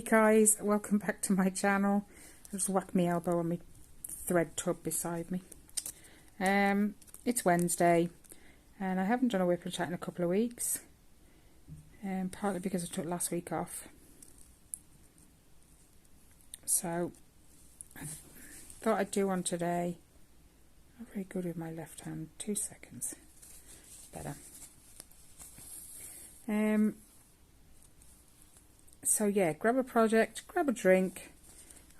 guys, welcome back to my channel. I just whacked my elbow on my thread tub beside me. It's Wednesday and I haven't done a WIP and chat in a couple of weeks, partly because I took last week off. So I thought I'd do one today. Not very good with my left hand. 2 seconds. Better. So yeah, grab a project, grab a drink.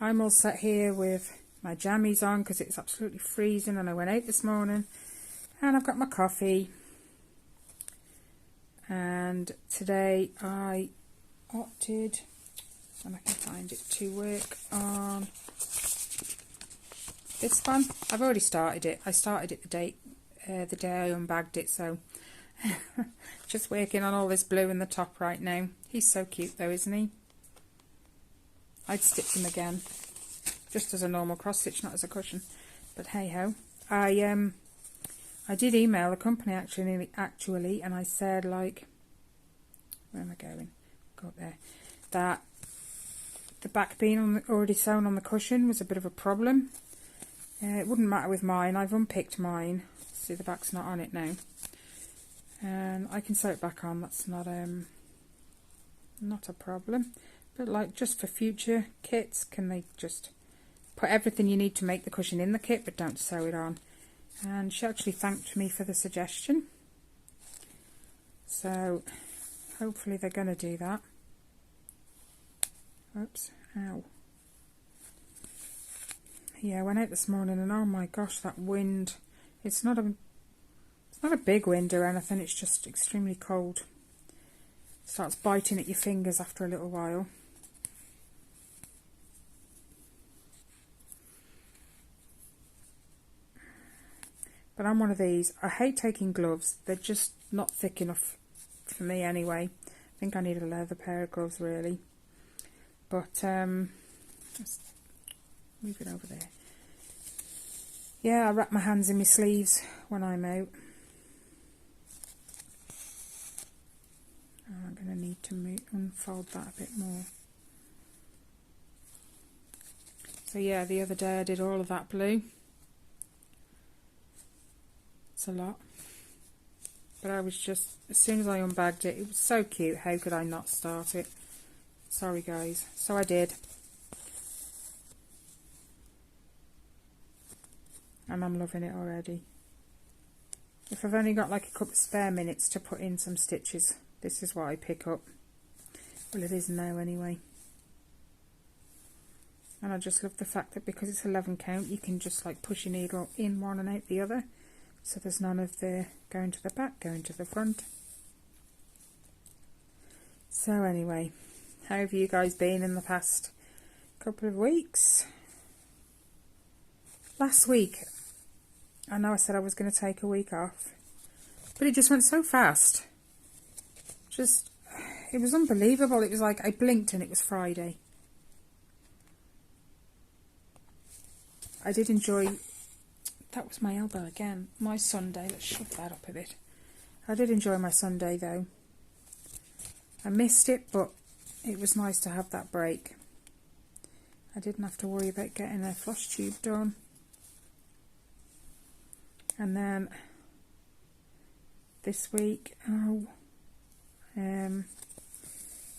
I'm all sat here with my jammies on because it's absolutely freezing and I went out this morning, and I've got my coffee. And today I opted, and I can find it, to work on this one. I've already started it. I started it the day I unbagged it, so just working on all this blue in the top right now. He's so cute though, isn't he? I'd stitch him again, just as a normal cross stitch, not as a cushion. But hey ho. I did email the company actually, and I said, like, where am I going? Go up there. That the back being already sewn on the cushion was a bit of a problem. It wouldn't matter with mine. I've unpicked mine. See, the back's not on it now. And I can sew it back on. That's not a problem. But like, just for future kits, can they just put everything you need to make the cushion in the kit, but don't sew it on? And she actually thanked me for the suggestion. So hopefully they're going to do that. Oops, ow. Yeah, I went out this morning and oh my gosh, that wind. It's not a big wind or anything, it's just extremely cold. It starts biting at your fingers after a little while. But I'm one of these. I hate taking gloves. They're just not thick enough for me anyway. I think I need a leather pair of gloves really. But let's move it over there. Yeah, I wrap my hands in my sleeves when I'm out. I'm going to need to unfold that a bit more. So yeah, the other day I did all of that blue. It's a lot. But I was just, as soon as I unbagged it, it was so cute. How could I not start it? Sorry guys. So I did. And I'm loving it already. If I've only got like a couple of spare minutes to put in some stitches, this is what I pick up. Well, it is now anyway. And I just love the fact that because it's 11 count, you can just like push your needle in one and out the other. So there's none of the going to the back, going to the front. So anyway, how have you guys been in the past couple of weeks? Last week, I know I said I was going to take a week off, but it just went so fast. It was unbelievable. It was like I blinked and it was Friday. I did enjoy, that was my elbow again, my Sunday. Let's shove that up a bit. I did enjoy my Sunday though. I missed it, but it was nice to have that break. I didn't have to worry about getting a floss tube done. And then this week,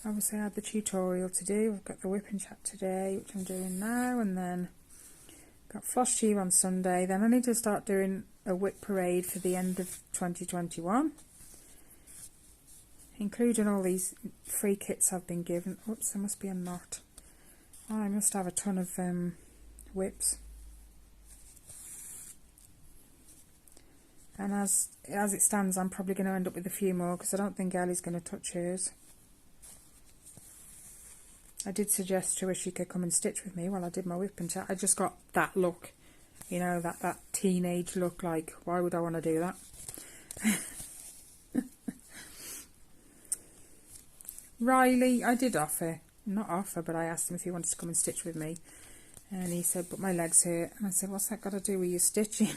obviously I had the tutorial to do. I've got the WIP and chat today, which I'm doing now, and then got floss tube on Sunday. Then I need to start doing a WIP parade for the end of 2021, including all these free kits I've been given. Oops, there must be a knot. Oh, I must have a ton of WIPs. And as it stands, I'm probably going to end up with a few more because I don't think Ellie's going to touch hers. I did suggest to her she could come and stitch with me while I did my WIP and chat. I just got that look, you know, that teenage look, like, why would I want to do that? Riley, I did offer, not offer, but I asked him if he wanted to come and stitch with me. And he said, but my legs hurt. And I said, what's that got to do with you stitching?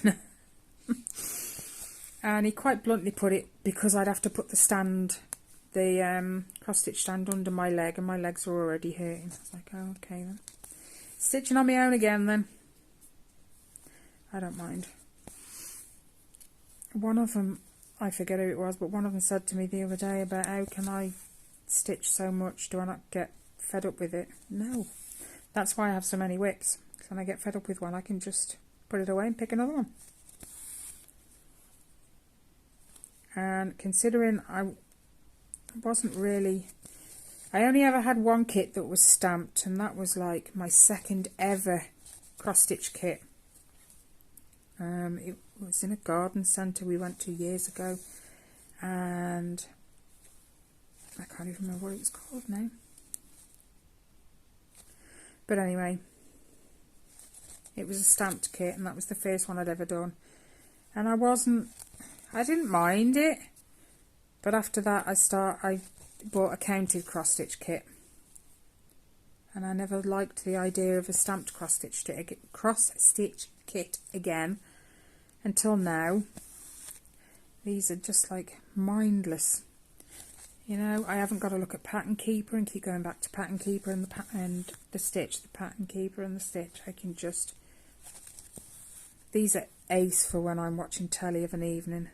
And he quite bluntly put it, because I'd have to put the stand the cross stitch stand under my leg, and my legs were already hurting. I was like, oh, okay then. Stitching on my own again then. I don't mind. One of them, I forget who it was, but one of them said to me the other day about how can I stitch so much? Do I not get fed up with it? No. That's why I have so many WIPs. Because when I get fed up with one, I can just put it away and pick another one. And considering I wasn't really... I only ever had one kit that was stamped, and that was like my second ever cross-stitch kit. It was in a garden centre we went to years ago, and I can't even remember what it was called now. But anyway, it was a stamped kit, and that was the first one I'd ever done. And I didn't mind it, but after that I bought a counted cross-stitch kit, and I never liked the idea of a stamped cross-stitch kit again until now. These are just like mindless, you know. I haven't got to look at Pattern Keeper and keep going back to Pattern Keeper and the stitch, the Pattern Keeper and the stitch. I can just, these are ace for when I'm watching telly of an evening.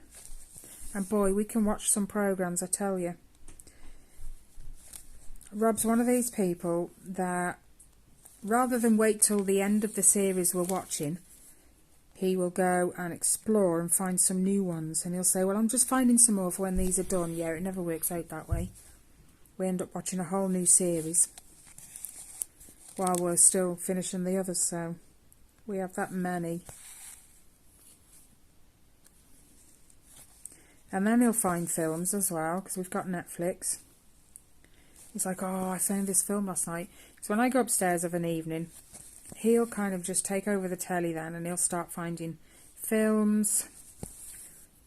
And boy, we can watch some programs, I tell you. Rob's one of these people that rather than wait till the end of the series we're watching, he will go and explore and find some new ones. And he'll say, well, I'm just finding some more for when these are done. Yeah, it never works out that way. We end up watching a whole new series while we're still finishing the others. So we have that many. And then he'll find films as well, because we've got Netflix. He's like, oh, I found this film last night. So when I go upstairs of an evening, he'll kind of just take over the telly then, and he'll start finding films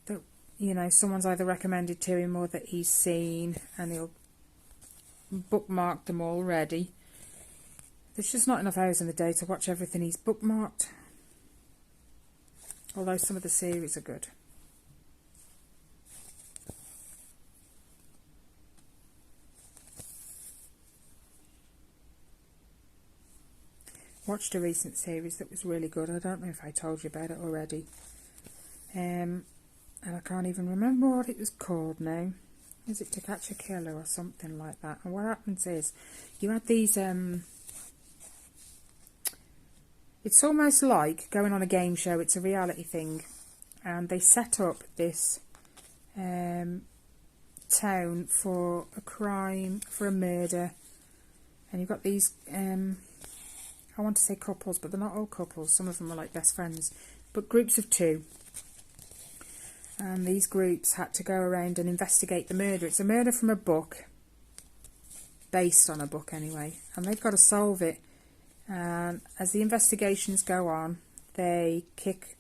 that, you know, someone's either recommended to him or that he's seen, and he'll bookmark them already. There's just not enough hours in the day to watch everything he's bookmarked. Although some of the series are good. Watched a recent series that was really good. I don't know if I told you about it already. And I can't even remember what it was called now. Is it To Catch a Killer or something like that? And what happens is, you had these... it's almost like going on a game show. It's a reality thing. And they set up this town for a crime, for a murder. And you've got these... I want to say couples, but they're not all couples. Some of them are like best friends. But groups of two. And these groups had to go around and investigate the murder. It's a murder from a book. Based on a book, anyway. And they've got to solve it. And as the investigations go on, they kick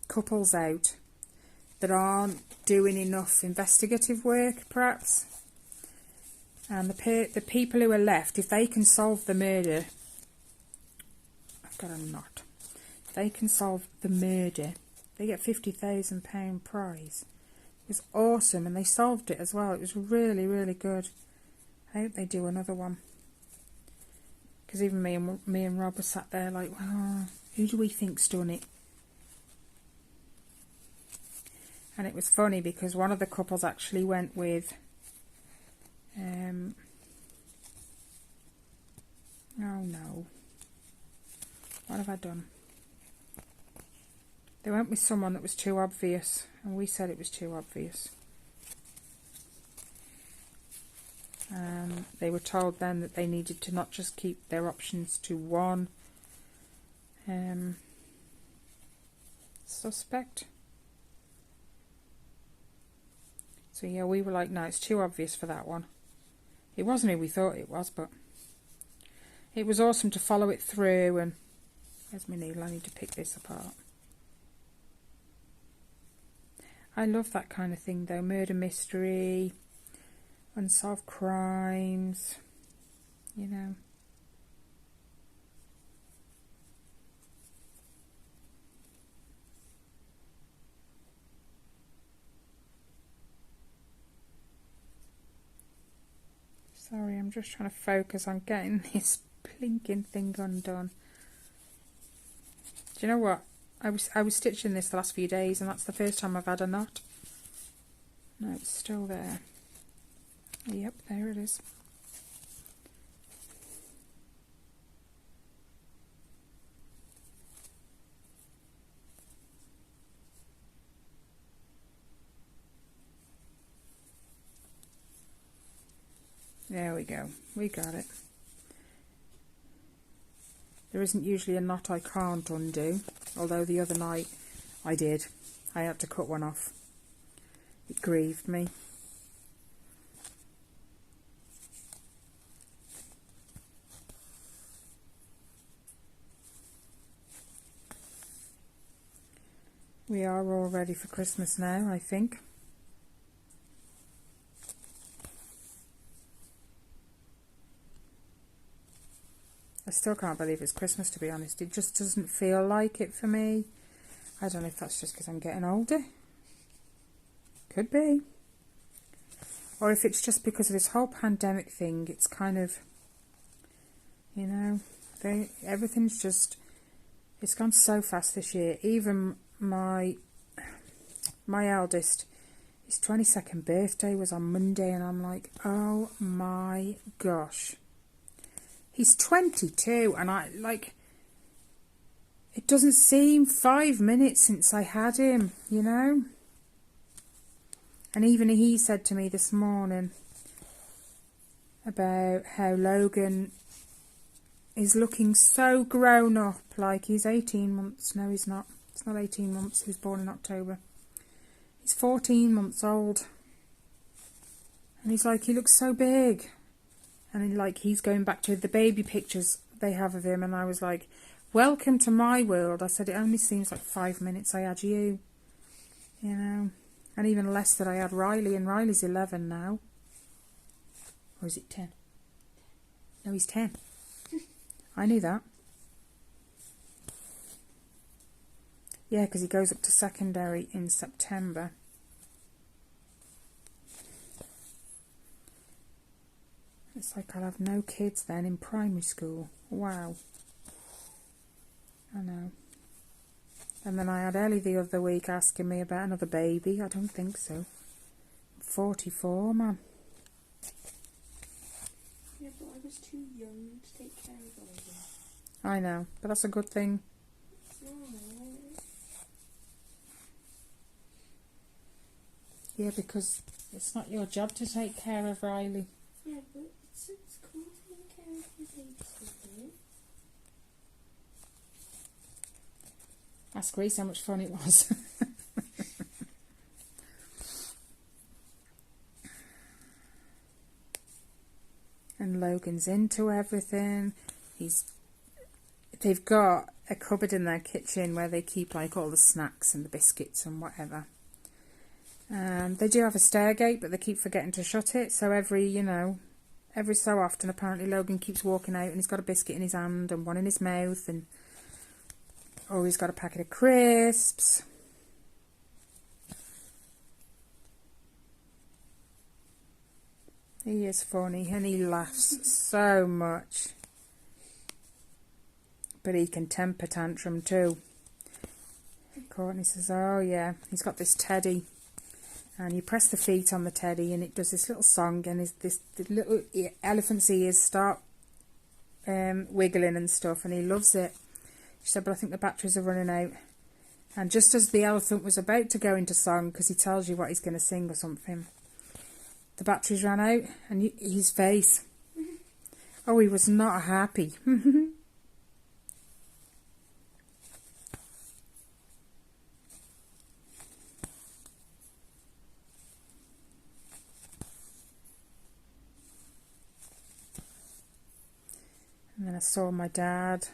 couples out that aren't doing enough investigative work, perhaps. And the people who are left, if they can solve the murder... I've got a knot. If they can solve the murder, they get £50,000 prize. It was awesome, and they solved it as well. It was really, really good. I hope they do another one. Because even me and Rob were sat there like, well, who do we think's done it? And it was funny because one of the couples actually went with... oh no, what have I done? They went with someone that was too obvious, and we said it was too obvious. They were told then that they needed to not just keep their options to one suspect. So yeah, we were like, no, it's too obvious for that one. It wasn't who we thought it was, but it was awesome to follow it through. And where's my needle? I need to pick this apart. I love that kind of thing though. Murder mystery, unsolved crimes, you know. Sorry, I'm just trying to focus on getting this blinking thing undone. Do you know what? I was stitching this the last few days, and that's the first time I've had a knot. No, it's still there. Yep, there it is. There we go. We got it. There isn't usually a knot I can't undo, although the other night I did. I had to cut one off. It grieved me. We are all ready for Christmas now, I think. I still can't believe it's Christmas, to be honest. It just doesn't feel like it for me. I don't know if that's just because I'm getting older. Could be. Or if it's just because of this whole pandemic thing, it's kind of, you know, everything's just, it's gone so fast this year. Even my eldest, his 22nd birthday was on Monday, and I'm like, oh my gosh. He's 22, and it doesn't seem 5 minutes since I had him, you know? And even he said to me this morning about how Logan is looking so grown up, like he's 18 months. No, he's not. It's not 18 months. He was born in October. He's 14 months old. And he's like, he looks so big. And he's going back to the baby pictures they have of him. And I was like, welcome to my world. I said, it only seems like 5 minutes I had you. You know. And even less that I had Riley. And Riley's 11 now. Or is it 10? No, he's 10. I knew that. Yeah, because he goes up to secondary in September. It's like I'll have no kids then in primary school. Wow. I know. And then I had Ellie the other week asking me about another baby. I don't think so. I'm 44, man. Yeah, but I was too young to take care of all of them. I know, but that's a good thing. No. Yeah, because it's not your job to take care of Riley. Yeah, but it's cool taking care of your baby. Ask Reese how much fun it was. And Logan's into everything. They've got a cupboard in their kitchen where they keep like all the snacks and the biscuits and whatever. They do have a stairgate, but they keep forgetting to shut it. So every so often, apparently Logan keeps walking out and he's got a biscuit in his hand and one in his mouth, and or he's got a packet of crisps. He is funny and he laughs so much. But he can temper tantrum too. Courtney says, oh yeah, he's got this teddy. And you press the feet on the teddy and it does this little song, and the little elephant's ears start wiggling and stuff, and he loves it. She said, but I think the batteries are running out. And just as the elephant was about to go into song, because he tells you what he's going to sing or something, the batteries ran out, and his face. Oh, he was not happy. And then I saw my dad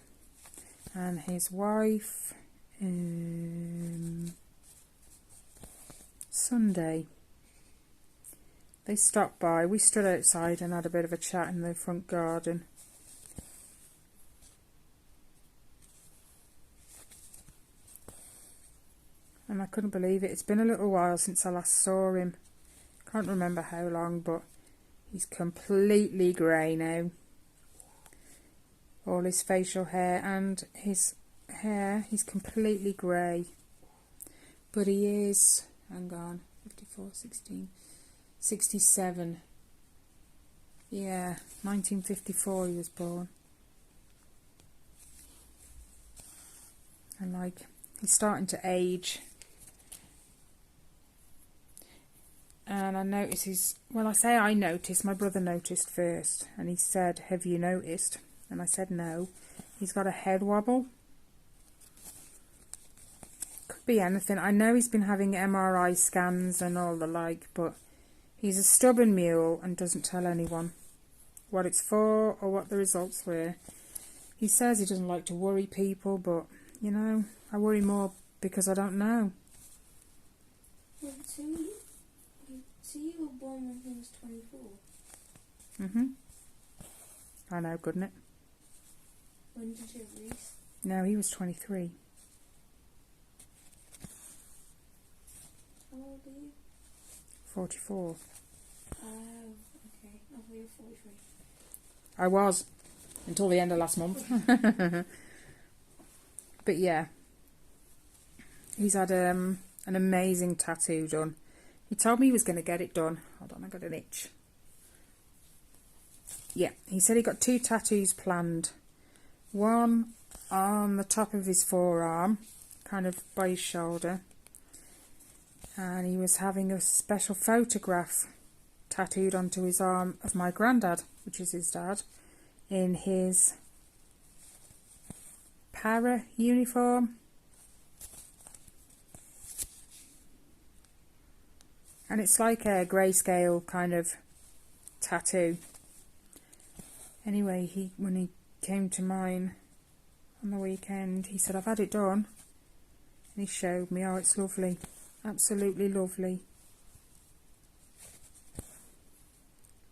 and his wife Sunday. They stopped by. We stood outside and had a bit of a chat in the front garden. And I couldn't believe it. It's been a little while since I last saw him. Can't remember how long, but He's completely grey now. All his facial hair and his hair, he's completely grey. But he is, hang on, 54, 16, 67. Yeah, 1954 he was born. And like, he's starting to age. And I noticed well, I say I noticed, my brother noticed first. And he said, have you noticed? And I said no. He's got a head wobble. Could be anything. I know he's been having MRI scans and all the like, but he's a stubborn mule and doesn't tell anyone what it's for or what the results were. He says he doesn't like to worry people, but, you know, I worry more because I don't know. Wait, so you were born when he was 24? Mm-hmm. I know, couldn't it? When did you have Reese? No, he was 23. How old are you? 44. Oh, okay. I thought you were 43. I was, until the end of last month. But yeah, he's had an amazing tattoo done. He told me he was going to get it done. Hold on, I got an itch. Yeah, he said he got 2 tattoos planned. One on the top of his forearm, kind of by his shoulder. And he was having a special photograph tattooed onto his arm of my granddad, which is his dad, in his para uniform. And it's like a grayscale kind of tattoo. Anyway, when he came to mine on the weekend, he said, I've had it done. And he showed me, oh, it's lovely. Absolutely lovely.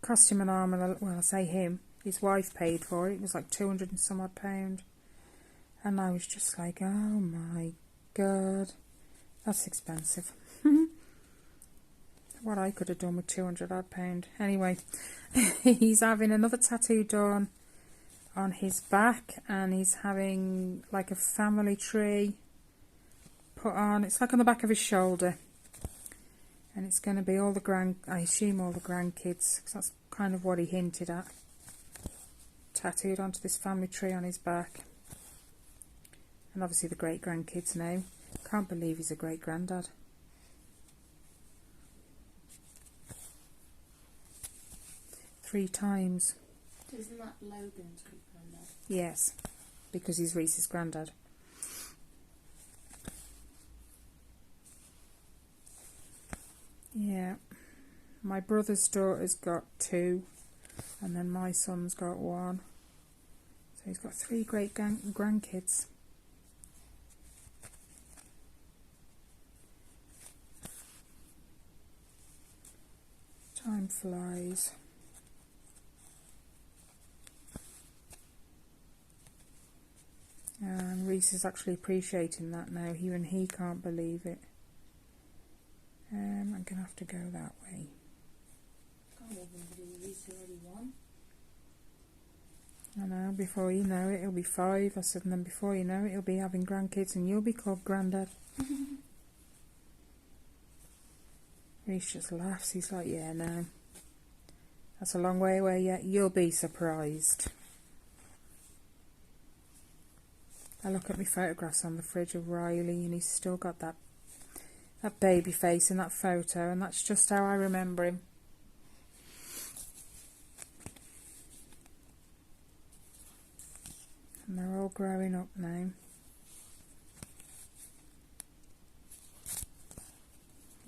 Cost him an arm and well, I say him. His wife paid for it. It was like 200 and some odd £200. And I was just like, oh my God. That's expensive. What I could have done with 200 odd £200. Anyway, he's having another tattoo done on his back, and he's having like a family tree put on. It's like on the back of his shoulder, and it's going to be all the I assume all the grandkids, because that's kind of what he hinted at, tattooed onto this family tree on his back. And obviously the great grandkids now. Can't believe he's a great granddad. Three times. Isn't that Logan's great granddad? Yes, because he's Reese's granddad. Yeah, my brother's daughter's got 2, and then my son's got 1. So he's got 3 great grandkids. Time flies. And Reese is actually appreciating that now. Even he can't believe it. I'm going to have to go that way. Can't even believe Reese already won. I know, before you know it, he'll be 5. I said, and then before you know it, he'll be having grandkids and you'll be called Grandad. Reese just laughs. He's like, yeah, no. That's a long way away yet. You'll be surprised. I look at my photographs on the fridge of Riley, and he's still got that baby face in that photo, and that's just how I remember him. And they're all growing up now.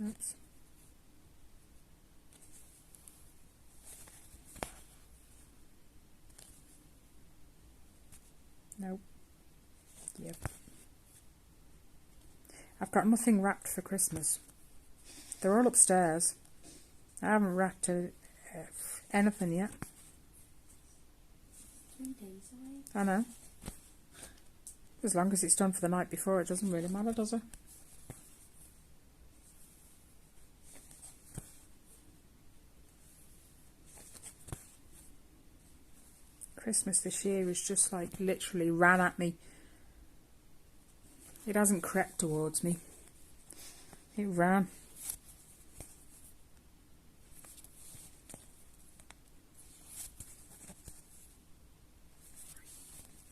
Oops. Nope. Yep. I've got nothing wrapped for Christmas. They're all upstairs. I haven't wrapped anything yet. 3 days away. I know. As long as it's done for the night before, it doesn't really matter, does it? Christmas this year has just like literally ran at me. It hasn't crept towards me. It ran.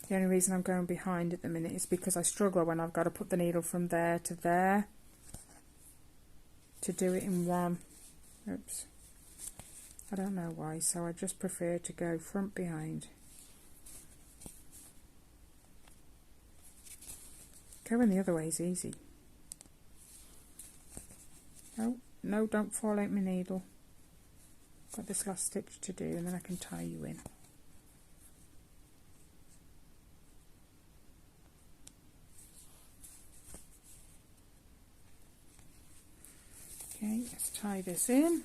The only reason I'm going behind at the minute is because I struggle when I've got to put the needle from there to there to do it in one. Oops. I don't know why, so I just prefer to go front behind. Going the other way is easy. Oh, no, don't fall out my needle. Got this last stitch to do and then I can tie you in. Okay, let's tie this in.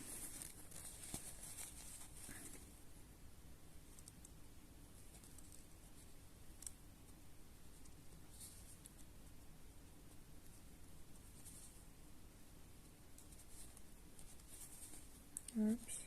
Oops.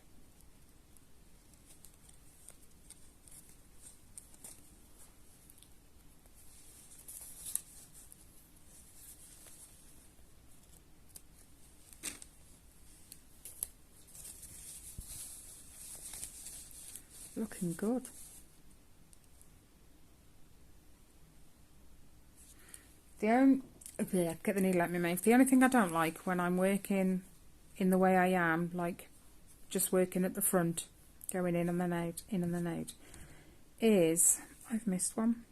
Looking good. Get the needle out my mouth. The only thing I don't like when I'm working in the way I am, like just working at the front, going in and then out, in and then out, is I've missed one.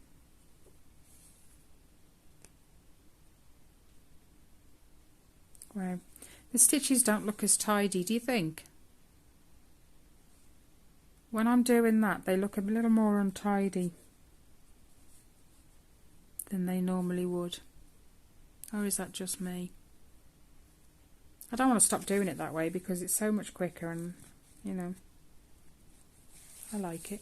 Wow, the stitches don't look as tidy, do you think? When I'm doing that, they look a little more untidy than they normally would. Or is that just me? I don't want to stop doing it that way because it's so much quicker and, you know, I like it.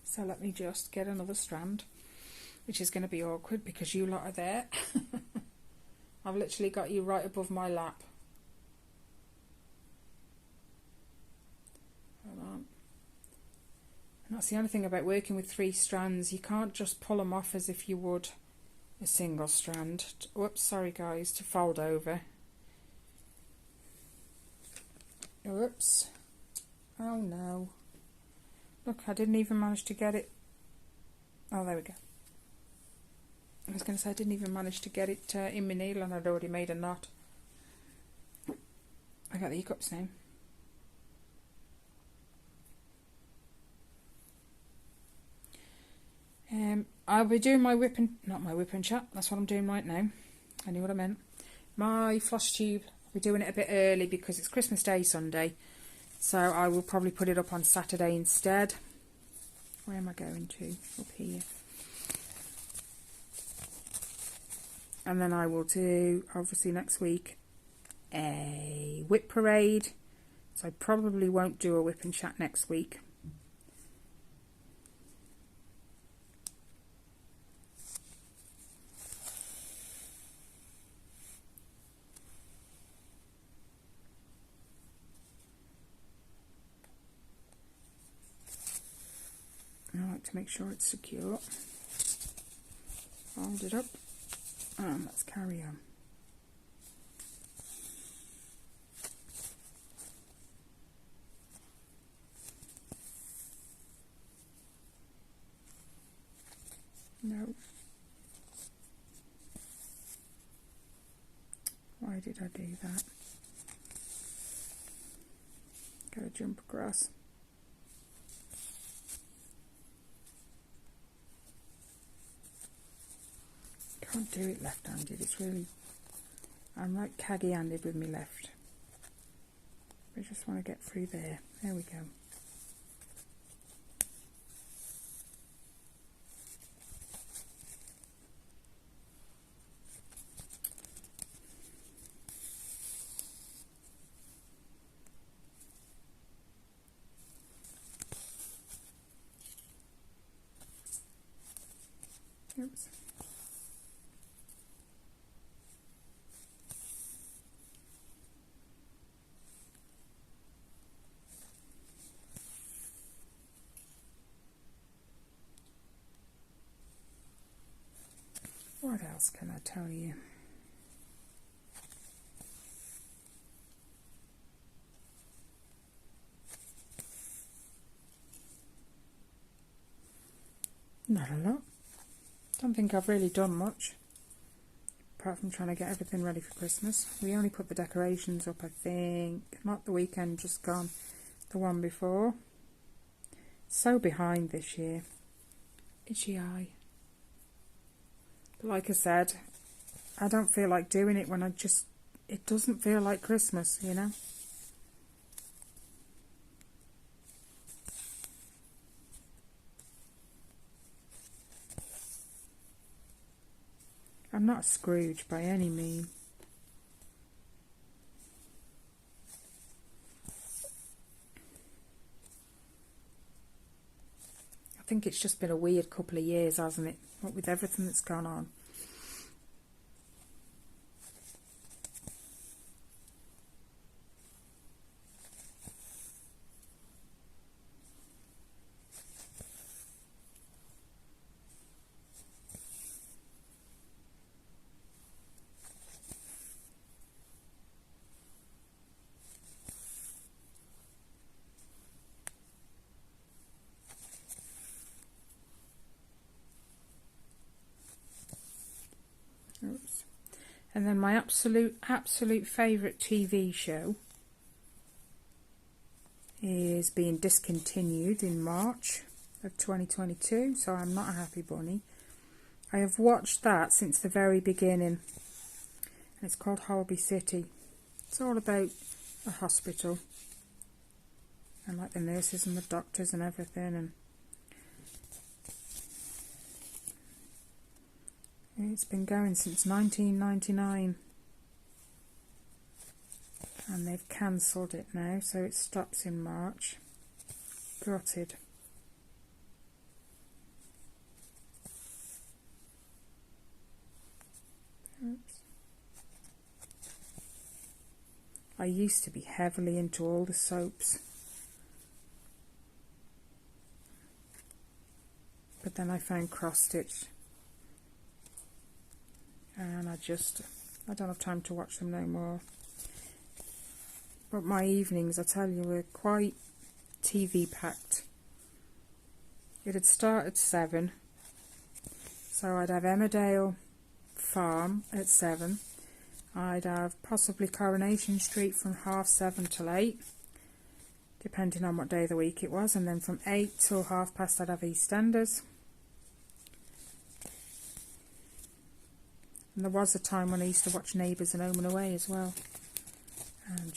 So let me just get another strand, which is going to be awkward because you lot are there. I've literally got you right above my lap. Hold on. And that's the only thing about working with 3 strands. You can't just pull them off as if you would a single strand. Whoops, sorry guys, to fold over. Whoops. Oh no. Look, I didn't even manage to get it. Oh, there we go. I was going to say I didn't even manage to get it in my needle and I'd already made a knot. I got the hiccups now. I'll be doing my whip and, not my whip and chat, that's what I'm doing right now. I knew what I meant. My floss tube, I'll be doing it a bit early because it's Christmas Day Sunday. So I will probably put it up on Saturday instead. Where am I going to? Up here. And then I will do, obviously next week, a whip parade. So I probably won't do a whip and chat next week. I like to make sure it's secure. Fold it up and let's carry on. No. Why did I do that? Gotta jump across. Can't do it left-handed, it's really, I'm like caggy-handed with my left. I just want to get through there. There we go. Oops. else can I tell you? Not a lot. Don't think I've really done much, apart from trying to get everything ready for Christmas. We only put the decorations up, I think, not the weekend just gone, the one before. So behind this year. Itchy eye. But like I said, I don't feel like doing it when it doesn't feel like Christmas, you know. I'm not a Scrooge by any means. I think it's just been a weird couple of years, hasn't it? What with everything that's gone on. Oops. And then my absolute favourite TV show is being discontinued in March of 2022, so I'm not a happy bunny. I have watched that since the very beginning, and it's called Holby City. It's all about a hospital and like the nurses and the doctors and everything, and it's been going since 1999, and they've cancelled it now, so it stops in March. Gutted. Oops. I used to be heavily into all the soaps, but then I found cross stitch, and I don't have time to watch them no more. But my evenings, I tell you, were quite TV packed. It had started at 7, so I'd have Emmerdale Farm at 7. I'd have possibly Coronation Street from 7:30 till 8, depending on what day of the week it was, and then from 8 till 8:30 I'd have EastEnders. And there was a time when I used to watch Neighbours and Home and Away as well, and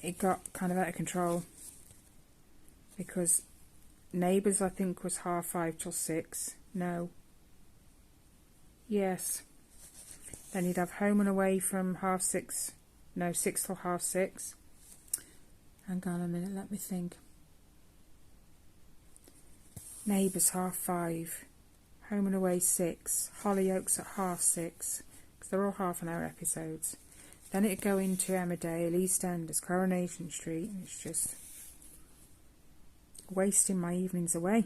it got kind of out of control, because Neighbours I think was 5:30 till 6. No. Yes. Then you'd have Home and Away from 6:30. No, 6 till 6:30. Hang on a minute, let me think. Neighbours 5:30. Home and Away 6. Hollyoaks at 6:30. Because they're all half-an-hour episodes. Then it'd go into Emmerdale, EastEnders, Coronation Street, and it's just wasting my evenings away.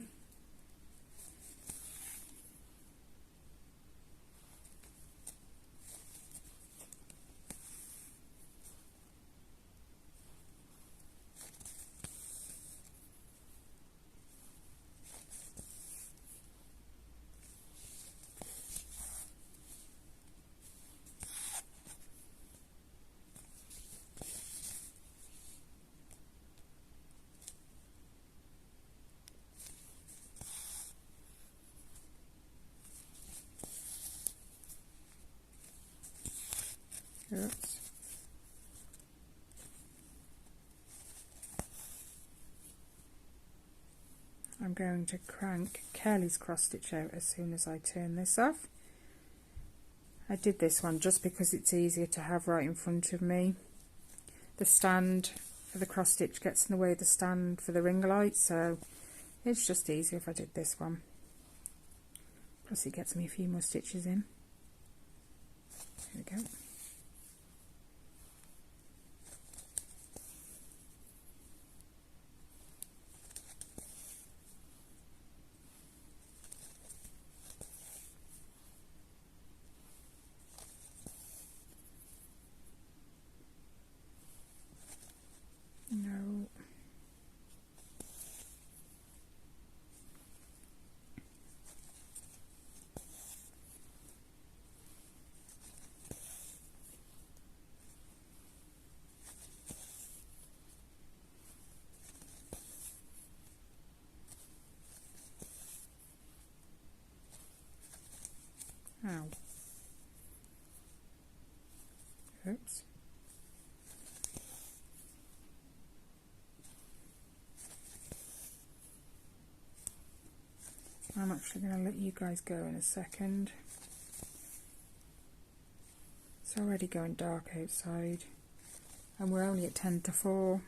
Oops. I'm going to crank Kelly's cross stitch out as soon as I turn this off. I did this one just because it's easier to have right in front of me. The stand for the cross stitch gets in the way of the stand for the ring light, so it's just easier if I did this one. Plus it gets me a few more stitches in. There we go. I'm actually going to let you guys go in a second. It's already going dark outside and we're only at 10 to 4.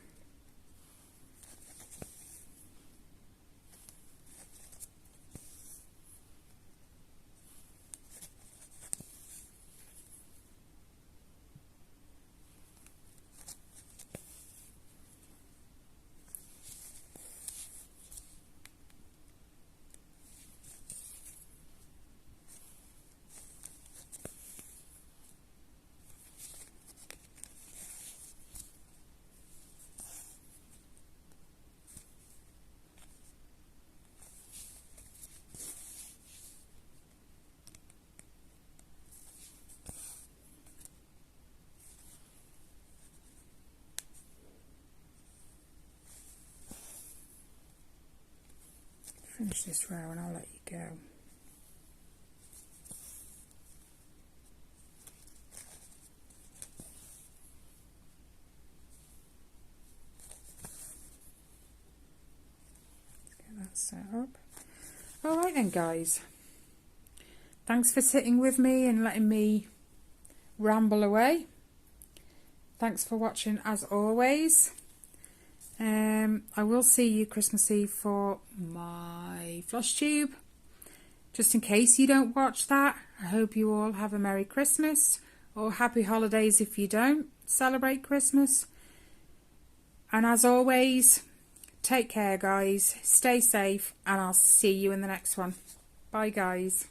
Finish this row and I'll let you go. Let's get that set up. Alright then guys, thanks for sitting with me and letting me ramble away. Thanks for watching as always. I will see you Christmas Eve for my floss tube. Just in case you don't watch that, I hope you all have a Merry Christmas or Happy Holidays if you don't celebrate Christmas. And as always, take care guys, stay safe, and I'll see you in the next one. Bye guys.